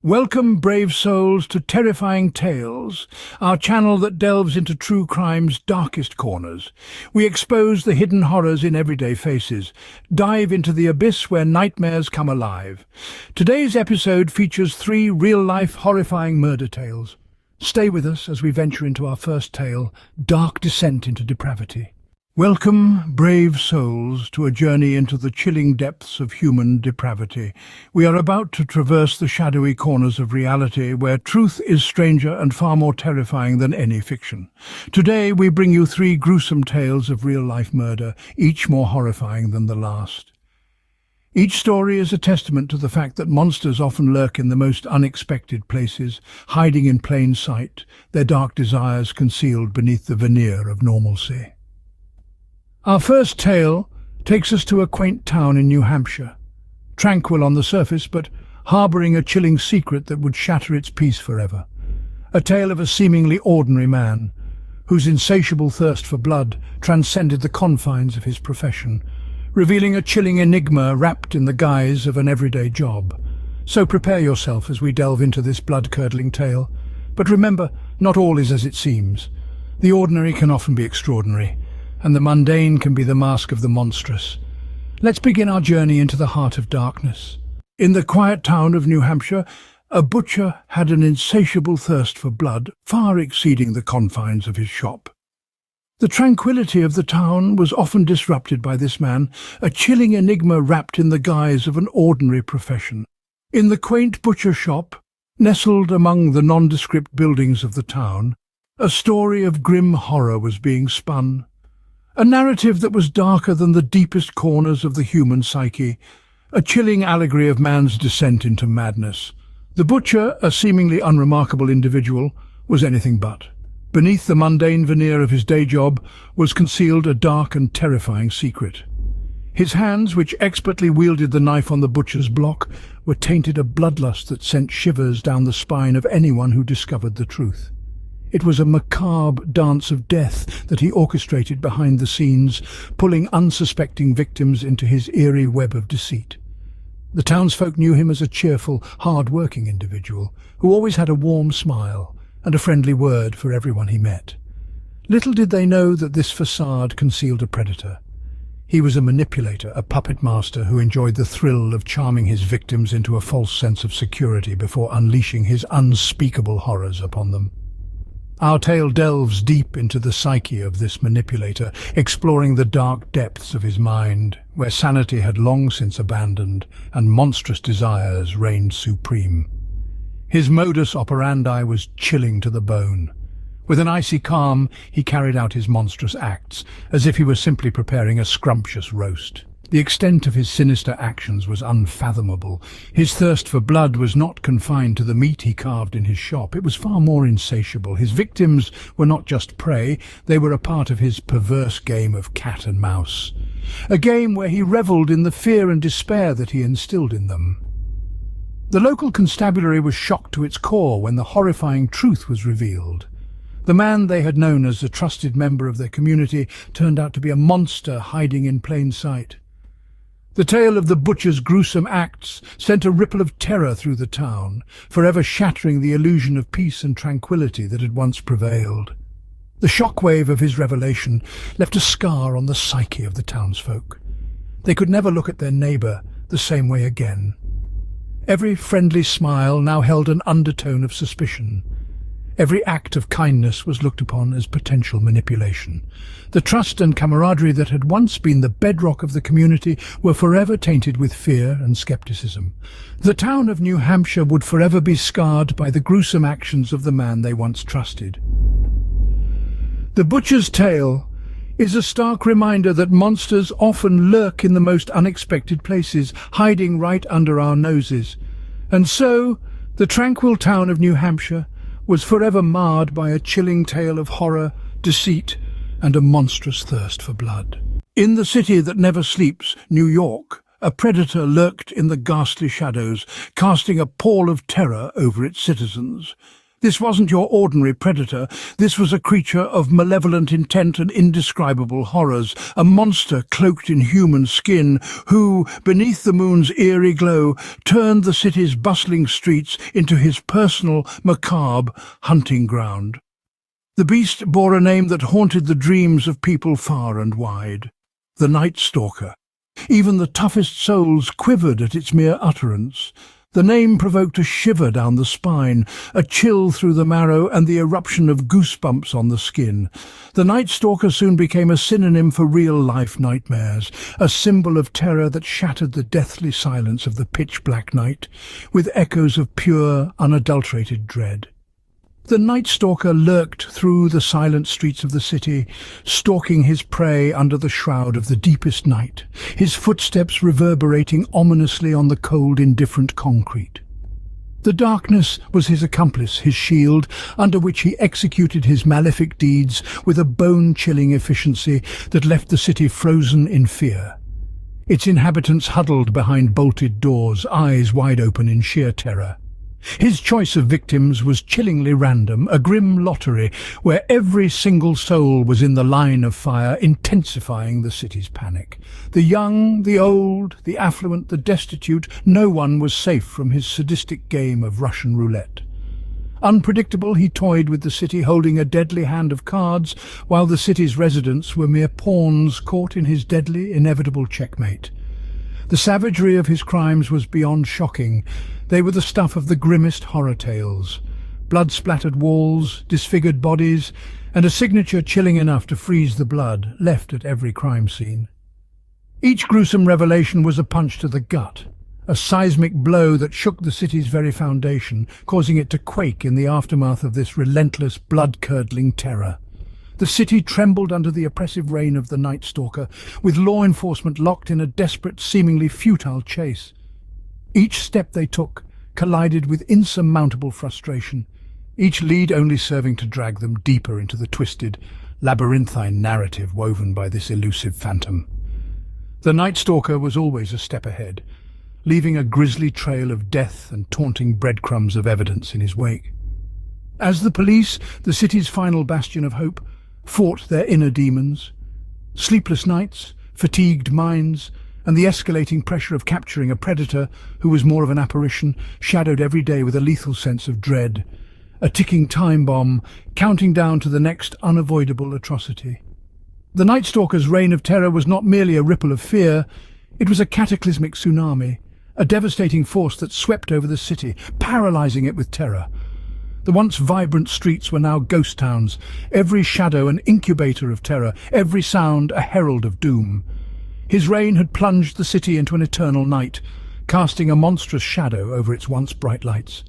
Welcome, brave souls, to Terrifying Tales, our channel that delves into true crime's darkest corners. We expose the hidden horrors in everyday faces, dive into the abyss where nightmares come alive. Today's episode features 3 real-life horrifying murder tales. Stay with us as we venture into our first tale, Dark Descent into Depravity. Welcome, brave souls, to a journey into the chilling depths of human depravity. We are about to traverse the shadowy corners of reality where truth is stranger and far more terrifying than any fiction. Today we bring you 3 gruesome tales of real-life murder, each more horrifying than the last. Each story is a testament to the fact that monsters often lurk in the most unexpected places, hiding in plain sight, their dark desires concealed beneath the veneer of normalcy. Our first tale takes us to a quaint town in New Hampshire, tranquil on the surface but harbouring a chilling secret that would shatter its peace forever. A tale of a seemingly ordinary man, whose insatiable thirst for blood transcended the confines of his profession, revealing a chilling enigma wrapped in the guise of an everyday job. So prepare yourself as we delve into this blood-curdling tale. But remember, not all is as it seems. The ordinary can often be extraordinary, and the mundane can be the mask of the monstrous. Let's begin our journey into the heart of darkness. In the quiet town of New Hampshire, a butcher had an insatiable thirst for blood, far exceeding the confines of his shop. The tranquility of the town was often disrupted by this man, a chilling enigma wrapped in the guise of an ordinary profession. In the quaint butcher shop, nestled among the nondescript buildings of the town, a story of grim horror was being spun. A narrative that was darker than the deepest corners of the human psyche, a chilling allegory of man's descent into madness. The butcher, a seemingly unremarkable individual, was anything but. Beneath the mundane veneer of his day job was concealed a dark and terrifying secret. His hands, which expertly wielded the knife on the butcher's block, were tainted of bloodlust that sent shivers down the spine of anyone who discovered the truth. It was a macabre dance of death that he orchestrated behind the scenes, pulling unsuspecting victims into his eerie web of deceit. The townsfolk knew him as a cheerful, hard-working individual who always had a warm smile and a friendly word for everyone he met. Little did they know that this facade concealed a predator. He was a manipulator, a puppet master who enjoyed the thrill of charming his victims into a false sense of security before unleashing his unspeakable horrors upon them. Our tale delves deep into the psyche of this manipulator, exploring the dark depths of his mind, where sanity had long since abandoned and monstrous desires reigned supreme. His modus operandi was chilling to the bone. With an icy calm, he carried out his monstrous acts, as if he were simply preparing a scrumptious roast. The extent of his sinister actions was unfathomable. His thirst for blood was not confined to the meat he carved in his shop. It was far more insatiable. His victims were not just prey, they were a part of his perverse game of cat and mouse. A game where he revelled in the fear and despair that he instilled in them. The local constabulary was shocked to its core when the horrifying truth was revealed. The man they had known as a trusted member of their community turned out to be a monster hiding in plain sight. The tale of the butcher's gruesome acts sent a ripple of terror through the town, forever shattering the illusion of peace and tranquility that had once prevailed. The shockwave of his revelation left a scar on the psyche of the townsfolk. They could never look at their neighbour the same way again. Every friendly smile now held an undertone of suspicion. Every act of kindness was looked upon as potential manipulation. The trust and camaraderie that had once been the bedrock of the community were forever tainted with fear and skepticism. The town of New Hampshire would forever be scarred by the gruesome actions of the man they once trusted. The butcher's tale is a stark reminder that monsters often lurk in the most unexpected places, hiding right under our noses. And so, the tranquil town of New Hampshire was forever marred by a chilling tale of horror, deceit, and a monstrous thirst for blood. In the city that never sleeps, New York, a predator lurked in the ghastly shadows, casting a pall of terror over its citizens. This wasn't your ordinary predator. This was a creature of malevolent intent and indescribable horrors, a monster cloaked in human skin who, beneath the moon's eerie glow, turned the city's bustling streets into his personal, macabre hunting ground. The beast bore a name that haunted the dreams of people far and wide: the Night Stalker. Even the toughest souls quivered at its mere utterance. The name provoked a shiver down the spine, a chill through the marrow, and the eruption of goosebumps on the skin. The Night Stalker soon became a synonym for real-life nightmares, a symbol of terror that shattered the deathly silence of the pitch-black night, with echoes of pure, unadulterated dread. The Night Stalker lurked through the silent streets of the city, stalking his prey under the shroud of the deepest night, his footsteps reverberating ominously on the cold, indifferent concrete. The darkness was his accomplice, his shield, under which he executed his malefic deeds with a bone-chilling efficiency that left the city frozen in fear. Its inhabitants huddled behind bolted doors, eyes wide open in sheer terror. His choice of victims was chillingly random, a grim lottery where every single soul was in the line of fire, intensifying the city's panic. The young, the old, the affluent, the destitute, no one was safe from his sadistic game of Russian roulette. Unpredictable, he toyed with the city, holding a deadly hand of cards, while the city's residents were mere pawns caught in his deadly, inevitable checkmate. The savagery of his crimes was beyond shocking. They were the stuff of the grimmest horror tales. Blood-splattered walls, disfigured bodies, and a signature chilling enough to freeze the blood left at every crime scene. Each gruesome revelation was a punch to the gut, a seismic blow that shook the city's very foundation, causing it to quake in the aftermath of this relentless, blood-curdling terror. The city trembled under the oppressive reign of the Night Stalker, with law enforcement locked in a desperate, seemingly futile chase. Each step they took collided with insurmountable frustration, each lead only serving to drag them deeper into the twisted, labyrinthine narrative woven by this elusive phantom. The Night Stalker was always a step ahead, leaving a grisly trail of death and taunting breadcrumbs of evidence in his wake. As the police, the city's final bastion of hope, fought their inner demons, sleepless nights, fatigued minds, and the escalating pressure of capturing a predator who was more of an apparition, shadowed every day with a lethal sense of dread, a ticking time bomb, counting down to the next unavoidable atrocity. The Night Stalker's reign of terror was not merely a ripple of fear, it was a cataclysmic tsunami, a devastating force that swept over the city, paralyzing it with terror. The once vibrant streets were now ghost towns, every shadow an incubator of terror, every sound a herald of doom. His reign had plunged the city into an eternal night, casting a monstrous shadow over its once bright lights.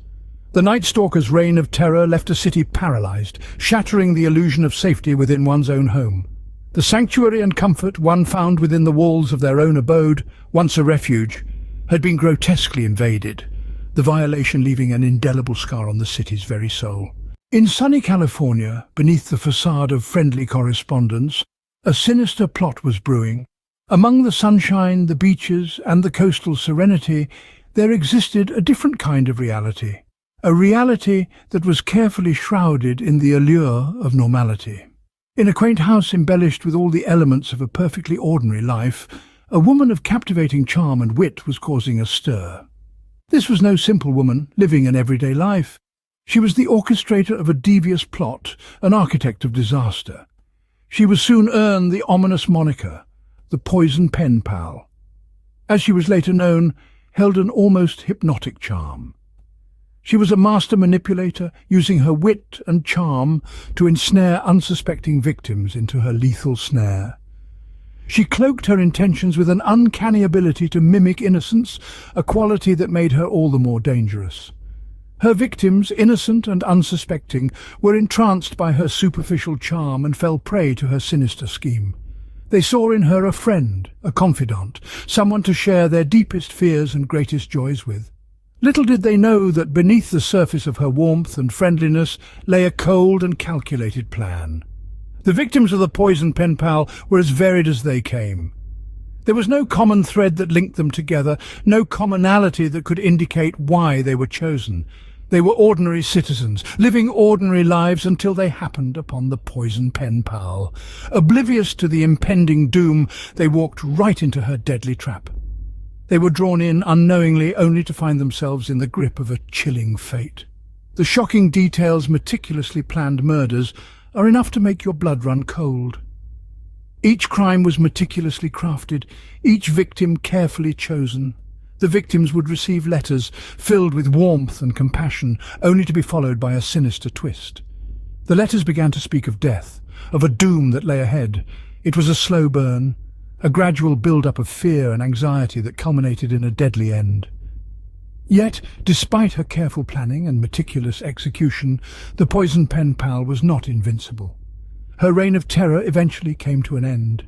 The Night Stalker's reign of terror left a city paralyzed, shattering the illusion of safety within one's own home. The sanctuary and comfort one found within the walls of their own abode, once a refuge, had been grotesquely invaded, the violation leaving an indelible scar on the city's very soul. In sunny California, beneath the facade of friendly correspondence, a sinister plot was brewing. Among the sunshine, the beaches, and the coastal serenity, there existed a different kind of reality, a reality that was carefully shrouded in the allure of normality. In a quaint house embellished with all the elements of a perfectly ordinary life, a woman of captivating charm and wit was causing a stir. This was no simple woman living an everyday life. She was the orchestrator of a devious plot, an architect of disaster. She would soon earn the ominous moniker, the Poison Pen Pal. As she was later known, held an almost hypnotic charm. She was a master manipulator, using her wit and charm to ensnare unsuspecting victims into her lethal snare. She cloaked her intentions with an uncanny ability to mimic innocence, a quality that made her all the more dangerous. Her victims, innocent and unsuspecting, were entranced by her superficial charm and fell prey to her sinister scheme. They saw in her a friend, a confidant, someone to share their deepest fears and greatest joys with. Little did they know that beneath the surface of her warmth and friendliness lay a cold and calculated plan. The victims of the Poison Pen Pal were as varied as they came. There was no common thread that linked them together, no commonality that could indicate why they were chosen. They were ordinary citizens, living ordinary lives until they happened upon the poison pen pal. Oblivious to the impending doom, they walked right into her deadly trap. They were drawn in unknowingly, only to find themselves in the grip of a chilling fate. The shocking details, meticulously planned murders, are enough to make your blood run cold. Each crime was meticulously crafted, each victim carefully chosen. The victims would receive letters filled with warmth and compassion, only to be followed by a sinister twist. The letters began to speak of death, of a doom that lay ahead. It was a slow burn, a gradual build-up of fear and anxiety that culminated in a deadly end. Yet, despite her careful planning and meticulous execution, the poison pen pal was not invincible. Her reign of terror eventually came to an end.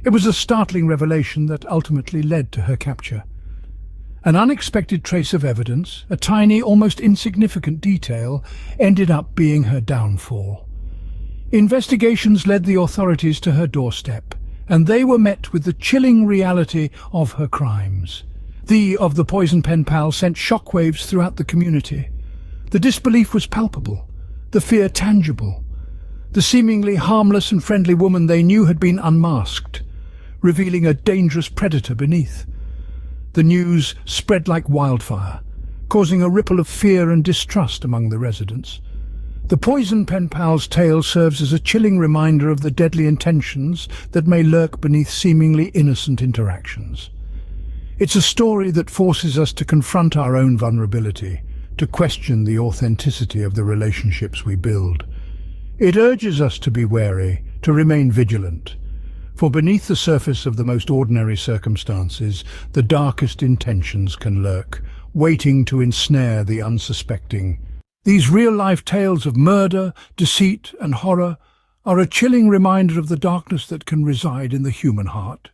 It was a startling revelation that ultimately led to her capture. An unexpected trace of evidence, a tiny, almost insignificant detail, ended up being her downfall. Investigations led the authorities to her doorstep, and they were met with the chilling reality of her crimes. The of the poison pen pal sent shockwaves throughout the community. The disbelief was palpable, the fear tangible. The seemingly harmless and friendly woman they knew had been unmasked, revealing a dangerous predator beneath. The news spread like wildfire, causing a ripple of fear and distrust among the residents. The poison pen pal's tale serves as a chilling reminder of the deadly intentions that may lurk beneath seemingly innocent interactions. It's a story that forces us to confront our own vulnerability, to question the authenticity of the relationships we build. It urges us to be wary, to remain vigilant. For beneath the surface of the most ordinary circumstances, the darkest intentions can lurk, waiting to ensnare the unsuspecting. These real-life tales of murder, deceit, and horror are a chilling reminder of the darkness that can reside in the human heart.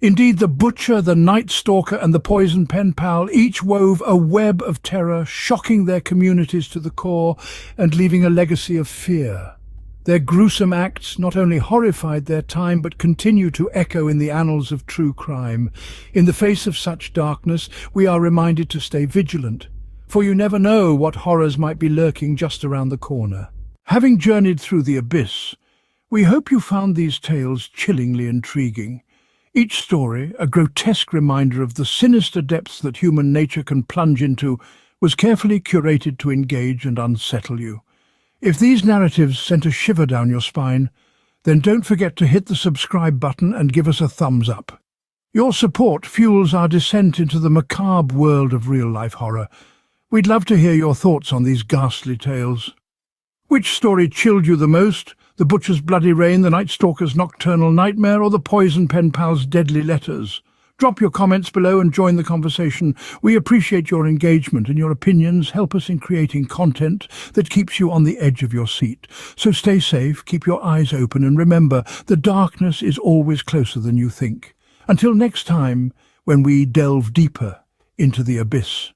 Indeed, the butcher, the night stalker, and the poison pen pal each wove a web of terror, shocking their communities to the core and leaving a legacy of fear. Their gruesome acts not only horrified their time but continue to echo in the annals of true crime. In the face of such darkness, we are reminded to stay vigilant, for you never know what horrors might be lurking just around the corner. Having journeyed through the abyss, we hope you found these tales chillingly intriguing. Each story, a grotesque reminder of the sinister depths that human nature can plunge into, was carefully curated to engage and unsettle you. If these narratives sent a shiver down your spine, then don't forget to hit the subscribe button and give us a thumbs up. Your support fuels our descent into the macabre world of real-life horror. We'd love to hear your thoughts on these ghastly tales. Which story chilled you the most? The butcher's bloody rain, the night stalker's nocturnal nightmare, or the poison pen pal's deadly letters? Drop your comments below and join the conversation. We appreciate your engagement, and your opinions help us in creating content that keeps you on the edge of your seat. So stay safe, keep your eyes open, and remember, the darkness is always closer than you think. Until next time, when we delve deeper into the abyss.